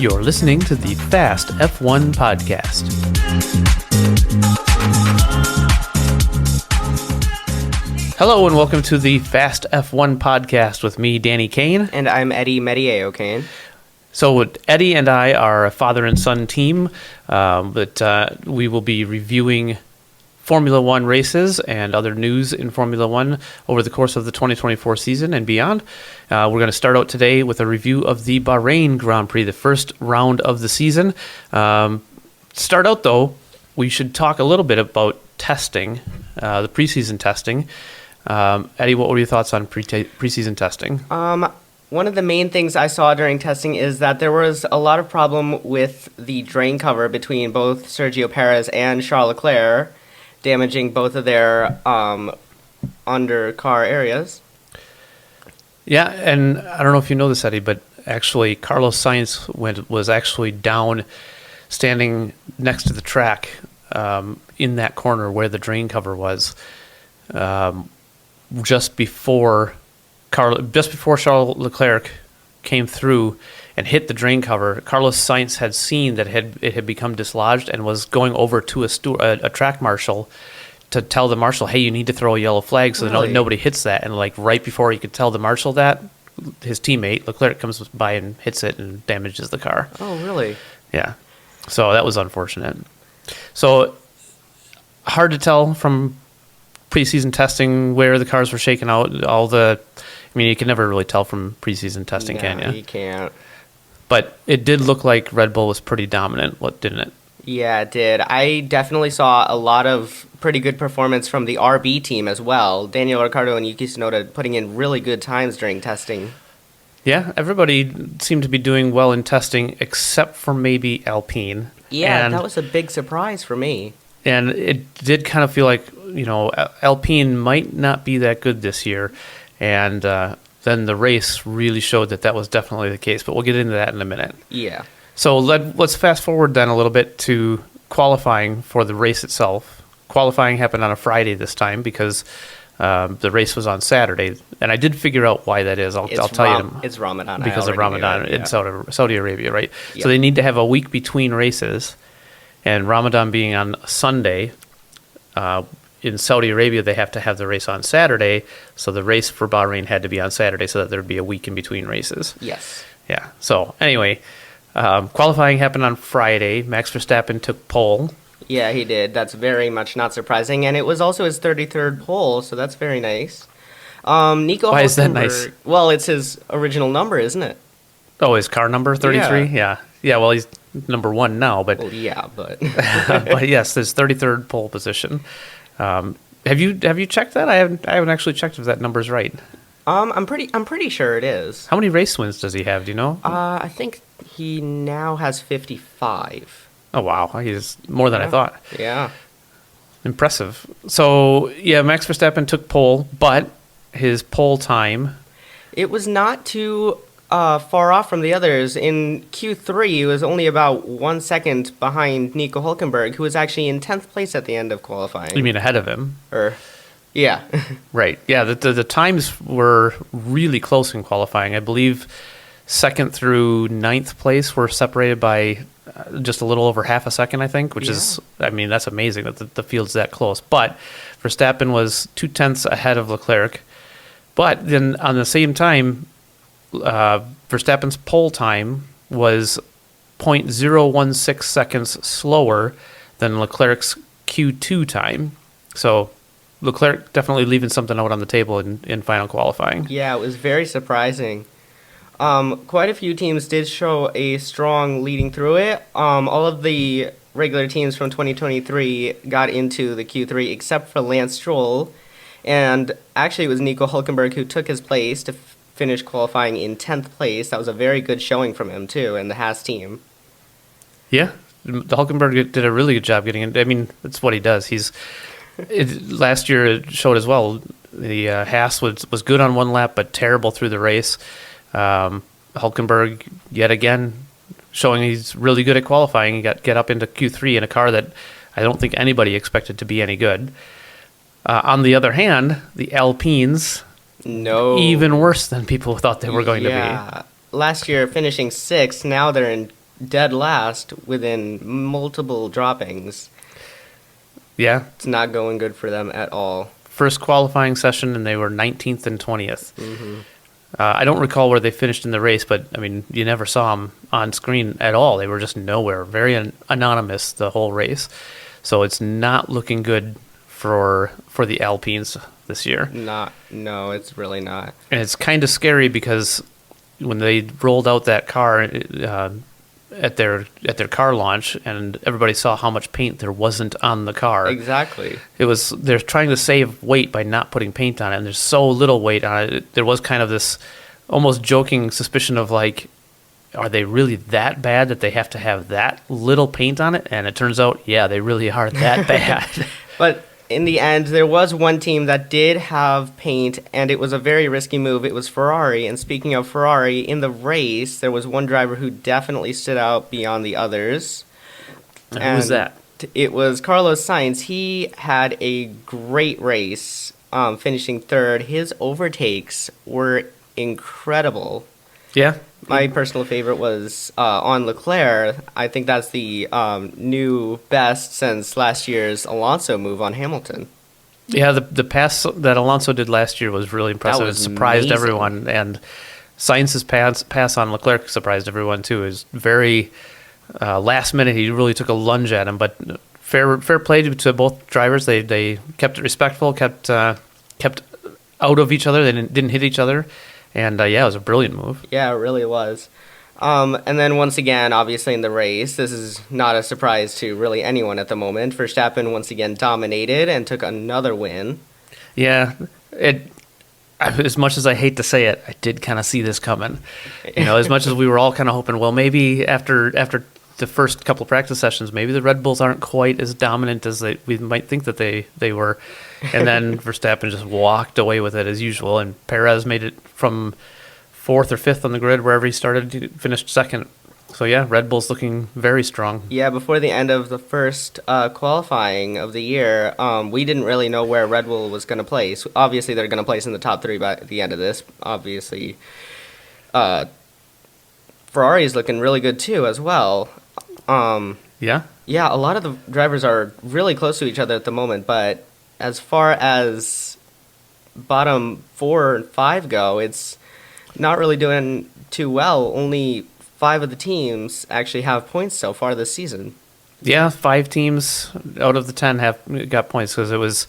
You're listening to the Fast F1 Podcast. Hello and welcome to the Fast F1 Podcast with me, Danny Kane. And I'm Eddie Meteye-O'Kane. So Eddie and I are a father and son team, but we will be reviewing Formula One races and other news in Formula One over the course of the 2024 season and beyond. We're going to start out today with a review of the Bahrain Grand Prix, the first round of the season. Start out, though, we should talk a little bit about testing, the preseason testing. Eddie, what were your thoughts on preseason testing? One of the main things I saw during testing is that there was a lot of problem with the drain cover between both Sergio Perez and Charles Leclerc, damaging both of their under-car areas. Yeah, and I don't know if you know this, Eddie, but actually Carlos Sainz was actually down, standing next to the track in that corner where the drain cover was, just before Charles Leclerc came through and hit the drain cover. Carlos Sainz had seen that it had become dislodged and was going over to a track marshal to tell the marshal, hey, you need to throw a yellow flag so that nobody hits that. And like right before he could tell the marshal that, his teammate, Leclerc, comes by and hits it and damages the car. Oh, really? Yeah. So that was unfortunate. So hard to tell from preseason testing where the cars were shaking out. You can never really tell from preseason testing, can you? No, you can't. But it did look like Red Bull was pretty dominant, didn't it? Yeah, it did. I definitely saw a lot of pretty good performance from the RB team as well. Daniel Ricciardo and Yuki Tsunoda putting in really good times during testing. Yeah, everybody seemed to be doing well in testing except for maybe Alpine. Yeah, that was a big surprise for me. And it did kind of feel like, Alpine might not be that good this year. And then the race really showed that was definitely the case. But we'll get into that in a minute. Yeah. So let's fast forward then a little bit to qualifying for the race itself. Qualifying happened on a Friday this time because the race was on Saturday. And I did figure out why that is. I'll tell you. It's Ramadan. Because of Ramadan in Saudi Arabia, right? Yep. So they need to have a week between races. And Ramadan being on Sunday, in Saudi Arabia, they have to have the race on Saturday. So the race for Bahrain had to be on Saturday so that there'd be a week in between races. Yes. Yeah. So anyway, qualifying happened on Friday. Max Verstappen took pole. Yeah, he did. That's very much not surprising. And it was also his 33rd pole, so that's very nice. Nico Why is that Hülkenberg, nice? Well, it's his original number, isn't it? Oh, his car number, 33? Yeah. Yeah, well, he's number one now, but... Well, yeah, but... but yes, his 33rd pole position. Have you checked that? I haven't actually checked if that number's right. I'm pretty sure it is. How many race wins does he have? Do you know? I think he now has 55. Oh wow, he's more than I thought. Yeah. Impressive. So yeah, Max Verstappen took pole, but his pole time. It was not too far off from the others. In Q3, he was only about 1 second behind Nico Hülkenberg, who was actually in 10th place at the end of qualifying. You mean ahead of him? Yeah. Right. Yeah, the times were really close in qualifying. I believe 2nd through 9th place were separated by just a little over half a second, I think, which is, that's amazing that the field's that close. But Verstappen was 0.2 ahead of Leclerc. But then on the same time, Verstappen's pole time was 0.016 seconds slower than Leclerc's Q2 time. So Leclerc definitely leaving something out on the table in final qualifying. Yeah, it was very surprising. Quite a few teams did show a strong leading through it. All of the regular teams from 2023 got into the Q3 except for Lance Stroll. And actually it was Nico Hülkenberg who took his place to finish qualifying in 10th place. That was a very good showing from him, too, and the Haas team. Yeah, the Hülkenberg did a really good job getting in. I mean, that's what he does. Last year it showed as well. The Haas was good on one lap, but terrible through the race. Hülkenberg, yet again, showing he's really good at qualifying. He get up into Q3 in a car that I don't think anybody expected to be any good. On the other hand, the Alpines, even worse than people thought they were going to be. Last year finishing 6th, now they're in dead last within multiple droppings. Yeah. It's not going good for them at all. First qualifying session, and they were 19th and 20th. I don't recall where they finished in the race, but, I mean, you never saw them on screen at all. They were just nowhere. Very anonymous the whole race. So it's not looking good for the Alpines this year. No, it's really not. And it's kind of scary because when they rolled out that car at their car launch, and everybody saw how much paint there wasn't on the car. Exactly. They're trying to save weight by not putting paint on it, and there's so little weight on it. There was kind of this almost joking suspicion of like, are they really that bad that they have to have that little paint on it? And it turns out, yeah, they really are that bad. But in the end, there was one team that did have paint, and it was a very risky move. It was Ferrari. And speaking of Ferrari, in the race, there was one driver who definitely stood out beyond the others. And who was that? It was Carlos Sainz. He had a great race, finishing third. His overtakes were incredible. Yeah. My personal favorite was on Leclerc. I think that's the new best since last year's Alonso move on Hamilton. Yeah, the pass that Alonso did last year was really impressive. Was it surprised amazing. everyone, and Sainz's pass on Leclerc surprised everyone too. It was very last minute. He really took a lunge at him, but fair play to both drivers. They kept it respectful, kept out of each other. They didn't hit each other. And, yeah, it was a brilliant move. Yeah, it really was. And then once again, obviously in the race, this is not a surprise to really anyone at the moment. Verstappen once again dominated and took another win. Yeah, as much as I hate to say it, I did kind of see this coming. As much as we were all kind of hoping, well, maybe after the first couple of practice sessions, maybe the Red Bulls aren't quite as dominant as we might think that they were. And then Verstappen just walked away with it as usual, and Perez made it from 4th or 5th on the grid, wherever he started, finished 2nd. So, yeah, Red Bull's looking very strong. Yeah, before the end of the first qualifying of the year, we didn't really know where Red Bull was going to place. Obviously, they're going to place in the top 3 by the end of this. Obviously, Ferrari's looking really good, too, as well. Yeah? Yeah, a lot of the drivers are really close to each other at the moment, but as far as bottom 4 and 5 go, it's not really doing too well. Only 5 of the teams actually have points so far this season. Yeah, 5 teams out of the 10 have got points because it was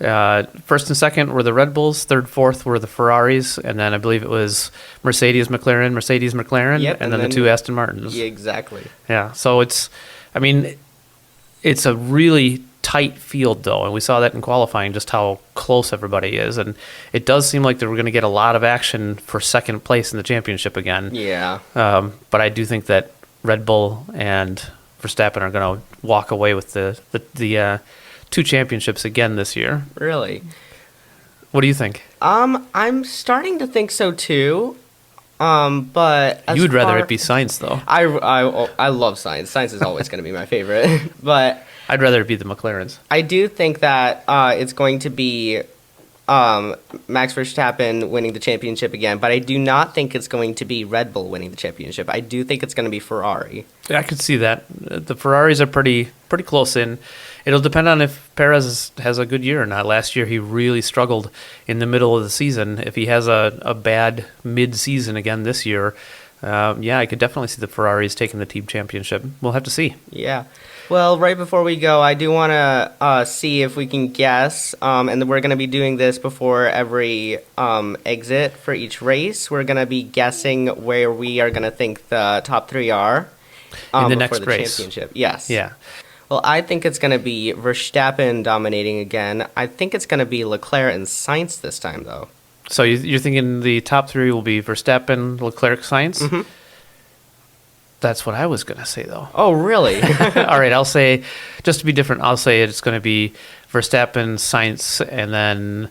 first and second were the Red Bulls, third, fourth were the Ferraris, and then I believe it was Mercedes, McLaren, Yep, and then the 2 Aston Martins. Yeah, exactly. Yeah, so it's a really tight field, though, and we saw that in qualifying, just how close everybody is, and it does seem like that we're going to get a lot of action for second place in the championship again. Yeah. But I do think that Red Bull and Verstappen are going to walk away with the 2 championships again this year. Really? What do you think? I'm starting to think so too. But You would rather it be Sainz, though. I love Sainz. Sainz is always going to be my favorite. But I'd rather it be the McLarens. I do think that it's going to be Max Verstappen winning the championship again, but I do not think it's going to be Red Bull winning the championship. I do think it's going to be Ferrari. Yeah, I could see that. The Ferraris are pretty close in. It'll depend on if Perez has a good year or not. Last year, he really struggled in the middle of the season. If he has a bad mid-season again this year, I could definitely see the Ferraris taking the team championship. We'll have to see. Yeah. Well, right before we go, I do want to see if we can guess, and we're going to be doing this before every exit for each race. We're going to be guessing where we are going to think the top 3 are in the before next the race. Championship. Yes. Yeah. Well, I think it's going to be Verstappen dominating again. I think it's going to be Leclerc and Sainz this time, though. So you're thinking the top 3 will be Verstappen, Leclerc, Sainz? Mm-hmm. That's what I was going to say, though. Oh, really? All right, I'll say, just to be different, I'll say it's going to be Verstappen, Sainz, and then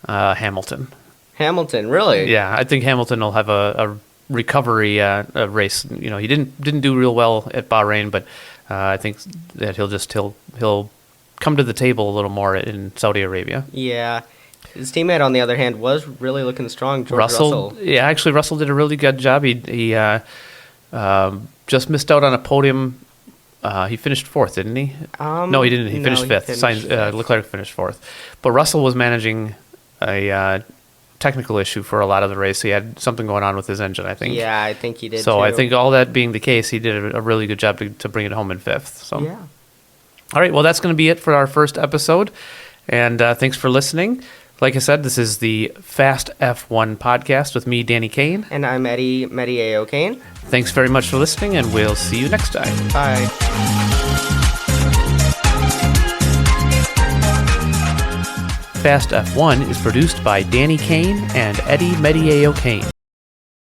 Hamilton. Hamilton, really? Yeah, I think Hamilton will have a recovery race. He didn't do real well at Bahrain, but I think that he'll come to the table a little more in Saudi Arabia. Yeah. His teammate, on the other hand, was really looking strong, George Russell. Yeah, actually, Russell did a really good job. He Just missed out on a podium. He finished fourth, didn't he? No, he didn't. He finished fifth. Leclerc finished fourth. But Russell was managing a technical issue for a lot of the race. He had something going on with his engine, I think. Yeah, I think he did. So too. I think all that being the case, he did a really good job to bring it home in fifth. So yeah. All right, well, that's going to be it for our first episode. And thanks for listening. Like I said, this is the Fast F1 podcast with me, Danny Kane. And I'm Eddie Meteye-O'Kane. Thanks very much for listening, and we'll see you next time. Bye. Fast F1 is produced by Danny Kane and Eddie Meteye-O'Kane.